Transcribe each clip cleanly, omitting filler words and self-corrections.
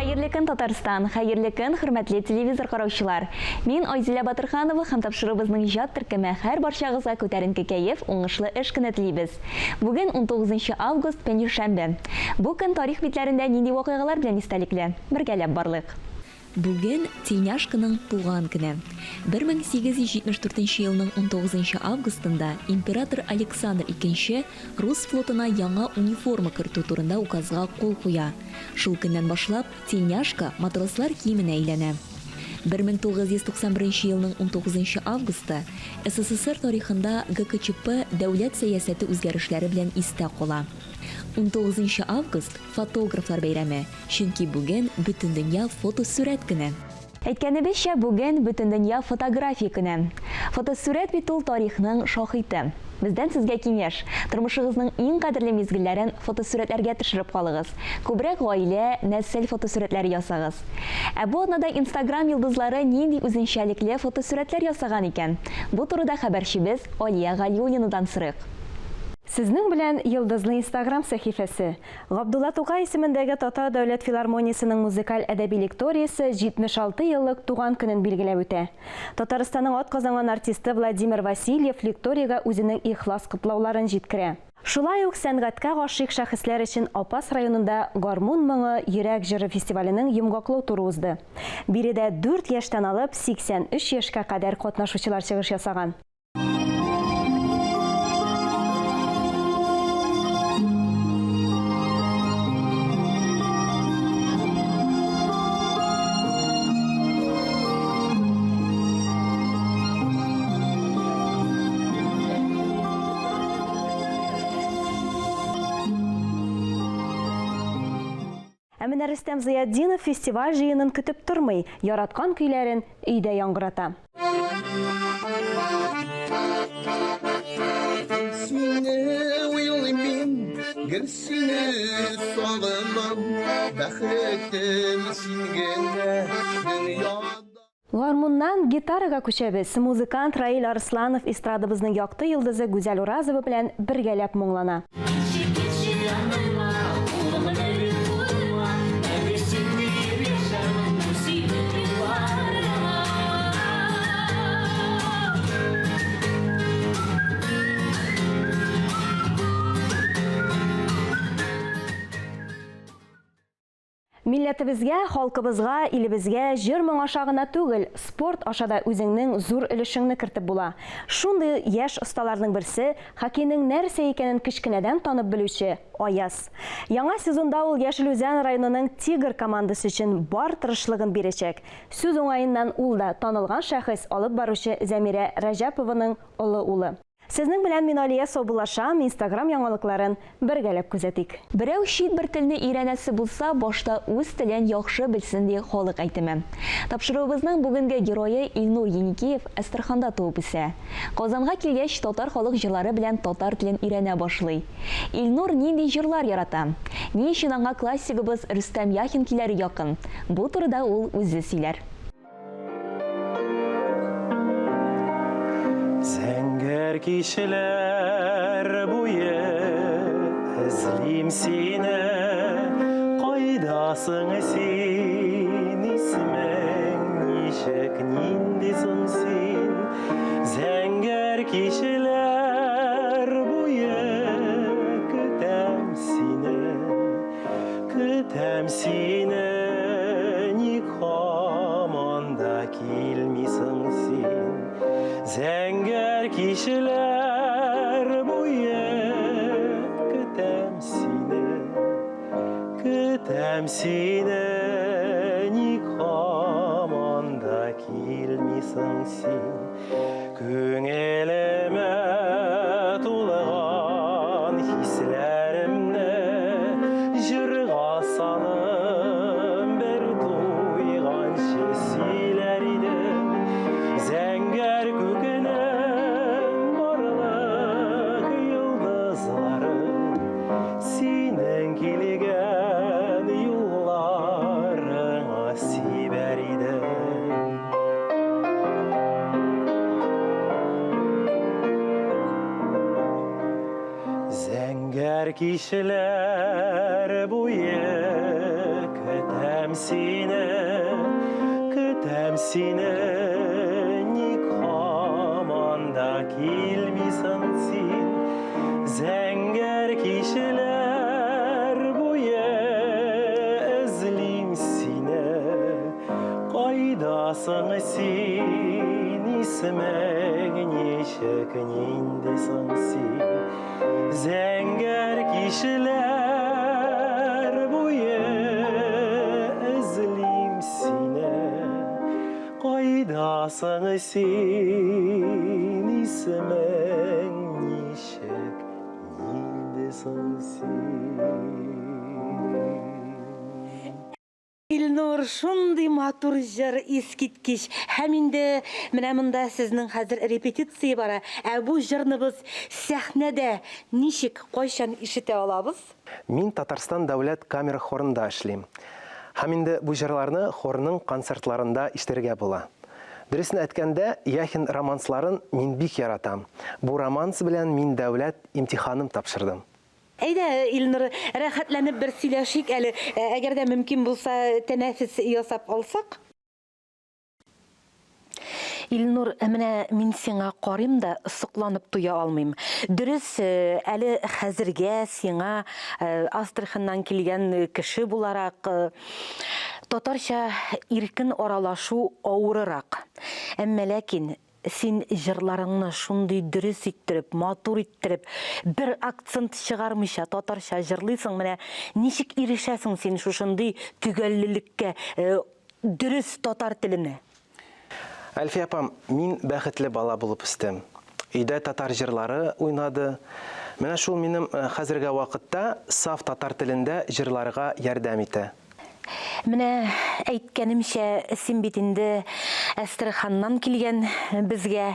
Хәерле көн, Татарстан, хәерле көн, хөрмәтле телевизор караучылар. Мин Айзилә Батырханова һәм тапшырыбызның иҗат төркеме һәр барчагызга күтәренке кәеф, уңышлы эш көне телибез. Бүген 19 август, пәнҗешәмбе. Бу көн тарих битләрендә нинди вакыйгалар белән истәлекле? Бергәләп барлык. Бүген Тельняшканың туган көне. 1874 елның 19 августында император Александр II рус флотына яңа униформа кертү турында указга кул куя. Шул көннән башлап Тельняшка матрослар киеменә әйләнә. 1991 елның 19 августы СССР тарихында ГКЧП дәүләт сәясәте үзгәрешләре белән истә кала. 19 август фотографлар бәйрәме, чөнки бүген бөтен дөнья фотосурәт көне. Әйткәнебезчә, бүген бөтен дөнья фотография көне. Фотосурәт бит ул тарихның шаһиты. Бездән сезгә киңәш: тормышыгызның иң кадерле мизгелләрен фотосурәтләргә төшереп калыгыз. Күбрәк гаилә, нәсел фотосурәтләре ясагыз. Ә бу атнада Instagram йолдызлары нинди үзенчәлекле фотосурәтләр ясаган икән? Бу турыда хәбәрчебез Алия Галиуллинадан сорыйк. Сезнең белән йылдызлы Instagram сәхифәсе. Габдулла Тукай исемендәге Татар дәүләт филармониясының музыкаль әдәби лекториясе 76 еллык туган көнен билгеләп үтә. Татарстанның атказанган артисты Владимир Васильев лекториягә үзенең ихлас котлауларын җиткерә. Шулай ук сәнгатькә гашыйк шәхесләр өчен Апас районында Гармун моңы йөрәк җыры фестиваленең йомгаклау туры узды. Биредә 4 яшьтән алып 83 яшькә кадәр катнашучылар чыгыш ясаган. Менә Рөстәм Зыятдинов фестиваль җыенын көтеп тормый, яраткан көйләрен өйдә яңгырата. Гармуннан гитарага күчәбез. Музыкант Раил Арсланов эстрадабызның якты йылдызы Гүзәл Уразова белән бергәләп моңлана. Милләтебезгә, халкыбызга, илебезгә җыр моң аша гына түгел, спорт аша да үзеңнең зур өлешеңне кертеп була. Шундый яшь осталарның берсе хоккейның нәрсә икәнен кечкенәдән танып белүче Аяз. Яңа сезонда ул Яшелүзән районының Тигр командасы өчен бар тырышлыгын бирәчәк. Сүз уңаеннан ул да танылган шәхес алып баручы Зәмирә Рәҗәпованың олы улы. Сезнең белән мин Алия Собулашам, Instagram яңалыкларын бергәләп күзәтик. Берәү чит бер телне өйрәнәсе булса, башта үз телен яхшы белсен ди халык әйтеме. Тапшыруыбызның бүгенге герое Илнур Еникеев Әстерханда туып үсә. Казанга килгәч, татар халык җырлары белән татар телен өйрәнә башлый. Илнур нинди җырлар ярата? Ни өчен аңа классигыбыз Рөстәм Яхин киләре якын? Бу турыда ул үзе сөйләр. Зәңгәр кичләр буе эзлим сине, кайдасың син, исмең ничек, нинди соң син? Зәңгәр кичләр буе көтәм сине, ник һаман да килмисең син? Зәңгәр кичләр буе көтәм сине, ник һаман да килмисең син? Күңелемә тулган хисләремне җырга салып бер туйганчы сөйләр идем. Зәңгәр күкнең барлык йылдызлары синең килгән юлларыңа сибәр идем. Зәңгәр кичләр буе көтәм Kütem seni, nikamanda kilmisan sin. Zenger kişiler bu ezlim sine. Kaydasın sin, ismek nişek nindesan sin. Zenger kişiler bu ezlim sine. Kaydasın sin, ismek nişek nindesan sin. Илнур, шундый матур җыр искиткеч. Һәм инде менә монда сезнең хәзер репетиция бара. Ә бу җырны без сәхнәдә ничек, кайчан ишетә алабыз? Мин Татарстан дәүләт камера хорында эшлим. Һәм инде бу җырларны хорның концертларында ишетергә була. Дөресен әйткәндә, Яхин романсларын мин бик яратам. Бу романс белән мин дәүләт имтиханым тапшырдым. Әйдә, Илнур, рәхәтләнеп бер сөйләшик әле. Әгәр дә мөмкин булса, тәнәфес ясап алсак. Илнур, менә мин сиңа карыйм да сокланып туя алмыйм. Дөрес, әле хәзергә сиңа Астраханнан килгән кеше буларак татарча иркен аралашу авырырак. Әмма ләкин син җырларыңны шундый дөрес иттереп, матур иттереп, бер акцент чыгармыйча татарча җырлыйсың. Менә ничек ирешәсең син шушындый төгәллелеккә, дөрес татар теленә? Әлфия апам, мин бәхетле бала булып үстем. Өйдә татар җырлары уйнады. Менә шул минем хәзерге вакытта саф татар телендә җырларга ярдәм итә. Менә әйткәнемчә, син бит инде Астраханнан килгән безгә.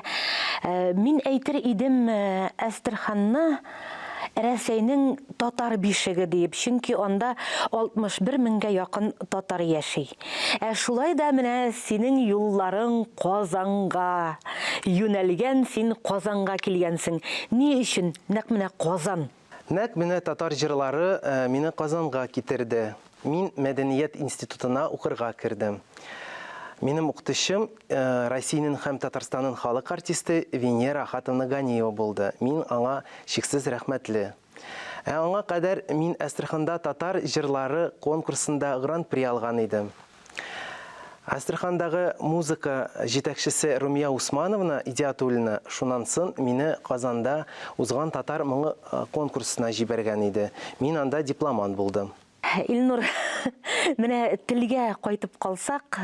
Мин әйтер идем Астраханны Рәсәйнең татар бишеге дип, чөнки анда 61 меңгә якын татар яши. Шулай да менә синең юлларың Казанга юнәлгән, син Казанга килгәнсең. Ни өчен? Нәкъ менә Казан. Нәкъ менә татар җырлары мине Казанга китерде. Мин Мәдәният институтына укырга кирдем. Минем укытучым Россиянең һәм Татарстанның халык артисты Венера Хатыны Ганиева булды. Мин аңа шиксез рәхмәтле. Аңа кадәр мин Астраханда татар җырлары конкурсында гран-при алган идем. Астрахандагы музыка җитәкчесе Румия Усмановна Идиатуллина шуннан соң мине Казанда узган татар моңы конкурсына җибәргән иде. Мин анда дипломант булдым. Илнур, менә телгә кайтып калсак,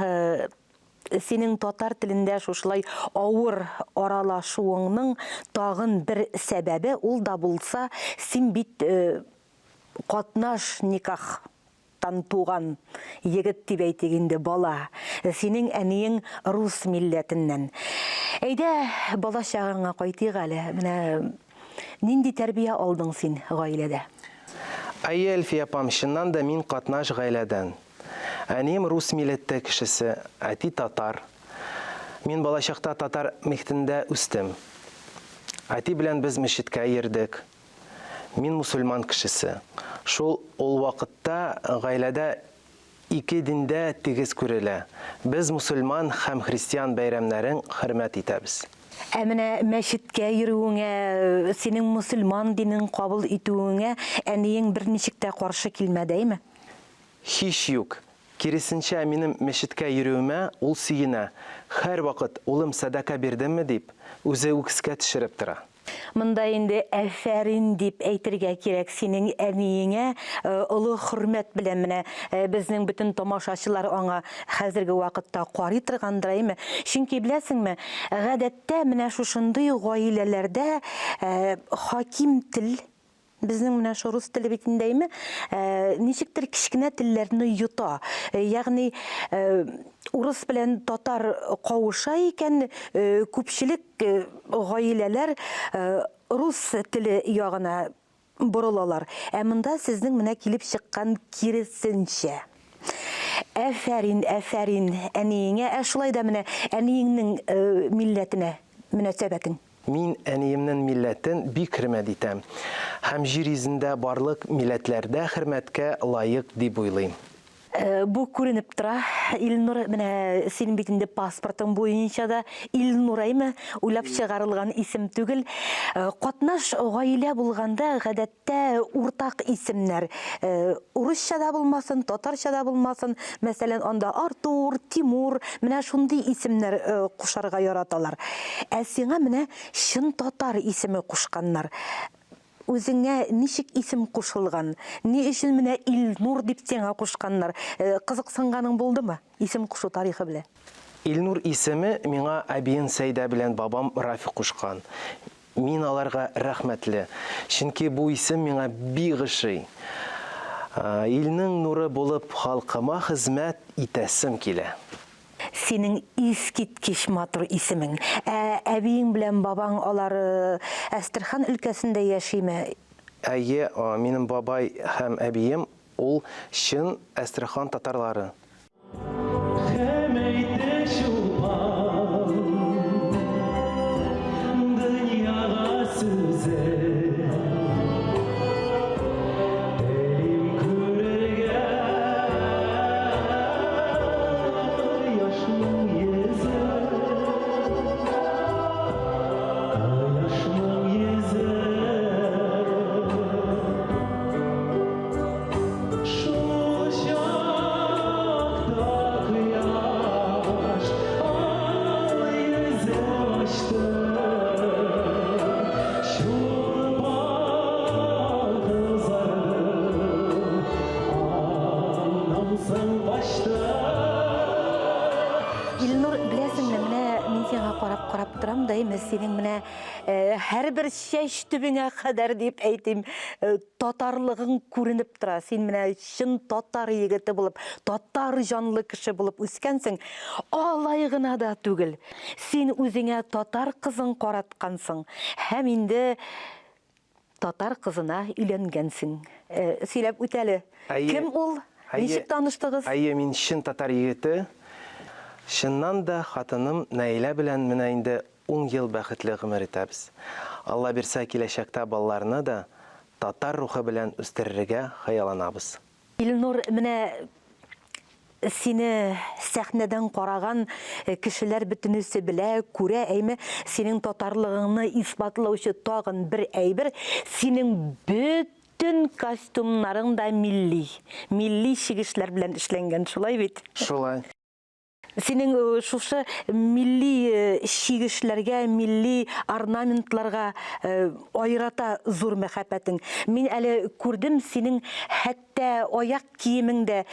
синең татар телендә шушылай авыр аралашуыңның тагын бер сәбәбе ул да булса, син бит катнаш никахтан туган егет дип әйтик инде бала. Синең әниең рус милләтеннән. Әйдә, бала чагыңа кайтыйк әле. Менә нинди тәрбия алдың син гаиләдә? Әйе, Әлфия апам, чыннан да мин катнаш гаиләдән. Әнием рус милләте кешесе, әти татар. Мин балачакта татар мектендә үстем. Әти белән без мәчеткә йөрдек. Мин мусульман кешесе. Шул ул вакытта гаиләдә ике диндә тигез күрелә. Без мусульман һәм христиан бәйрәмнәрен хөрмәт итәбез. Менә мәчеткә йөрүеңә, синең мусульман динен кабул итүеңә әниең берничек тә каршы килмәдеме? Һич юк. Киресенчә, минем мәчеткә йөрүемә ул сөенә. Һәр вакыт улым садака бирдемме дип, үзе үкскә төшереп тора. Монда инде әфәрин дип әйтергә кирәк синең әниеңә олы хөрмәт белән менә безнең бөтен тамашачылар аңа хәзерге вакытта карый торгандыр әйме? Чөнки беләсеңме, гадәттә менә шушындый гаиләләрдә хаким тел, безнең менә рус теле бит индеме, ничектер кичкенә телләрне юта. Ягъни урыс белән татар кавыша икән, күпчелек гаиләләр рус теле ягына борылалар. Ә монда сезнең менә килеп чыккан киресенчә. Әфәрин, әфәрин әниеңә, шулай да менә әниеңнең милләтенә мөнәсәбәтең. Мин әниемнең милләтен бик хөрмәт итәм. Һәм җир йөзендә барлык милләтләрдә хөрмәткә лаек дип уйлыйм. Бу күренеп тора. Илнур менә синең битендә паспортың буенча да Илнураймы уйлап чыгарылган исем түгел. Катнаш гаилә булганда гадәттә уртак исемнәр. Урысча да булмасын, татарча да булмасын. Мәсәлән, анда Артур, Тимур, менә шундый исемнәр кушарга яраталар. Ә сиңа менә чын татар исеме кушканнар. Үзеңә ничек исем кушылган? Ни өчен менә Илнур дип сиңа кушканнар? Кызыксынганың булдымы исем кушу тарихы белән? Илнур исеме миңа әбием Сәйдә белән бабам Рафик кушкан. Мин аларга рәхмәтле. Чөнки бу исем миңа бик ошый. Илнең нуры булып халкыма хезмәт итәсем килә. Синең искиткеч матур исемең. Әбиең белән бабаң алар Әстерхан өлкәсендә яшиме? Әйе, минем бабай һәм әбием ул чын Әстерхан татарлары. Илнур, беләсеңме, менә мин сиңа карап торам да, синең менә һәрбер чәч төбеңә кадәр дип әйтим, татарлыгың күренеп тора. Син менә чын татар егете булып, татар җанлы кеше булып үскәнсең, алай гына да түгел. Син үзеңә татар кызын караткансың, һәм инде татар кызына өйләнгәнсең. Сөйләп үтәле. Кем ул? Ничек таныштыгыз? Әйе, мин чын татар егете. Шыннан да хатыным Наилә белән менә инде 10 ел бәхетле гомер итәбез. Алла бирсә, киләчәктә балаларны да татар рухы белән үстерергә хыялланабыз. Илнур, менә сине сәхнәдән караган кешеләр бөтенесе белә, күрә, әйме, синең татарлыгыңны исбатлаучы тагын бер әйбер, синең bütün костюмнарың да милли чигешләр белән эшләнгән, шулай бит? Шулай. Синең шушы милли чигешләргә, милли орнаментларга айрата зур мәхәббәтең. Мин әле күрдем, синең хәтта аяк киемеңдә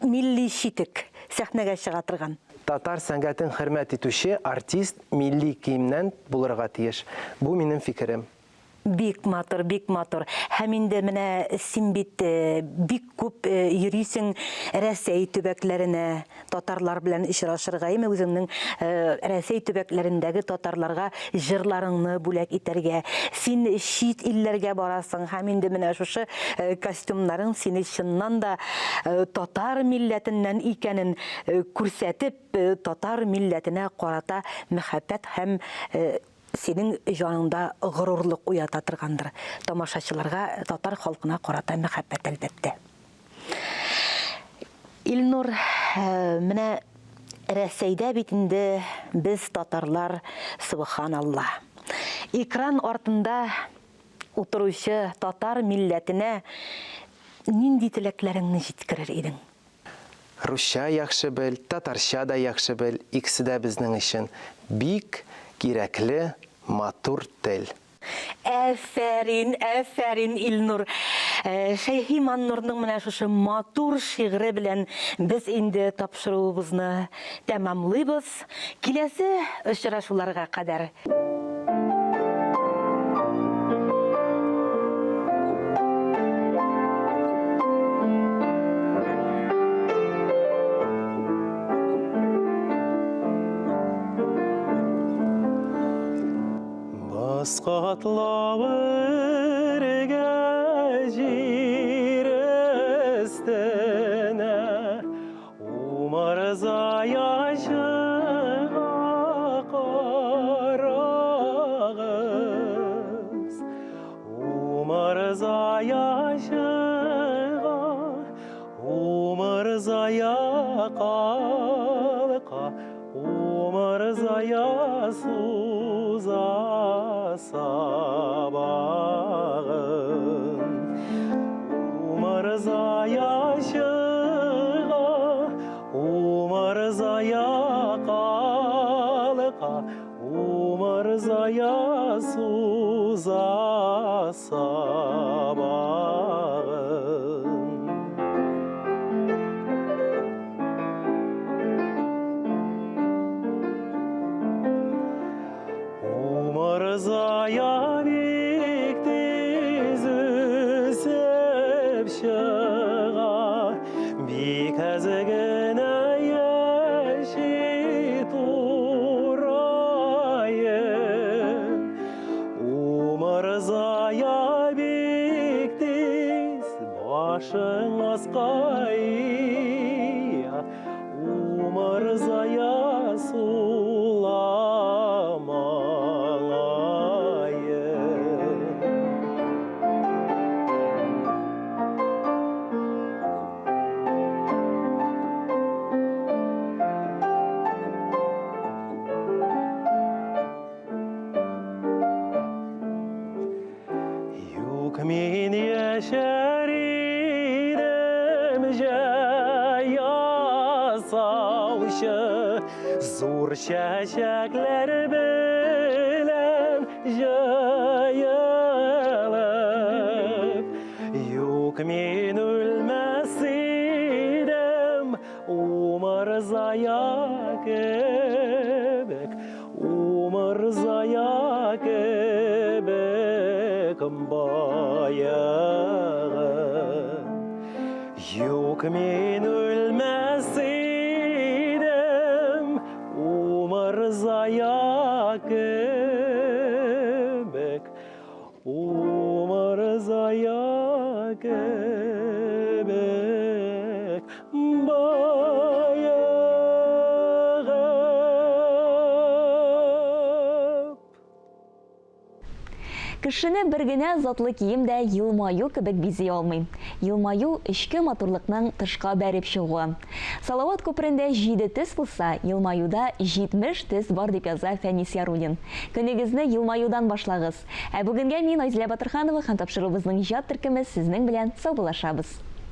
милли читек сәхнәгә чыга торган. Татар сәнгатен хөрмәт итүче артист милли киемнән булырга тиеш. Бу минем фикерем. Бик матур, бик матур. Һәм инде менә син бит бик күп йөрисең Рәсәй төбәкләренә, татарлар белән очрашырга, әйме, үзеңнең Рәсәй төбәкләрендәге татарларга җырларыңны бүләк итәргә. Син чит илләргә барасың, һәм инде менә шушы костюмнарың сине чыннан да татар милләтеннән икәнен күрсәтеп, татар милләтенә карата мәхәббәт һәм синең җаныңда горурлык уята торгандыр. Тамашачыларга, татар халкына карата мәхәббәт әлбәттә. Илнур, менә Рәсәйдә бит инде без татарлар, субханалла, экран артында утыручы татар милләтенә нинди теләкләреңне җиткерер идең? Русча яхшы бел, татарча да яхшы бел, икесе дә безнең өчен бик кирәкле матур тел. Әфәрин, әфәрин, Илнур. Шәйхи Маннурның менә шушы матур шигъре белән без инде тапшыруыбызны тәмамлыйбыз. Киләсе очрашуларга кадәр. Басқатлауыр жер үстіне умарза яшыға қарағыз. Умарза яшыға, умарза қалқа умыр зая суза сабағын умыр зая шыға умыр зая қалқа умыр зая суза сабағын умыр зая бектез өсіп шыға бекәзігіні еші турайын умыр зая бектез башың асқай умыр зая суламайын Юк мен яшәр идем ясаушы зур чәчәкләр белән җыелып Юк мен үлмәс идем умыр зая кебек умыр зая кебек баягы Юк мен үлмәс идем умыр зая кебек умыр зая кебек баягы Кешене бер генә затлы киемдә елмаю кебек бизи алмый. Елмаю эчке матурлыкның тышка бәреп чыгуы. Салават күперендә 7 төс булса, елмаюда 70 төс бар дип яза Фәнис Яруллин. Көнегезне елмаюдан башлагыз. Ә бүгенгә мин Айзилә Батырханова һәм тапшыруыбызның иҗат төркеме сезнең белән саубуллашабыз.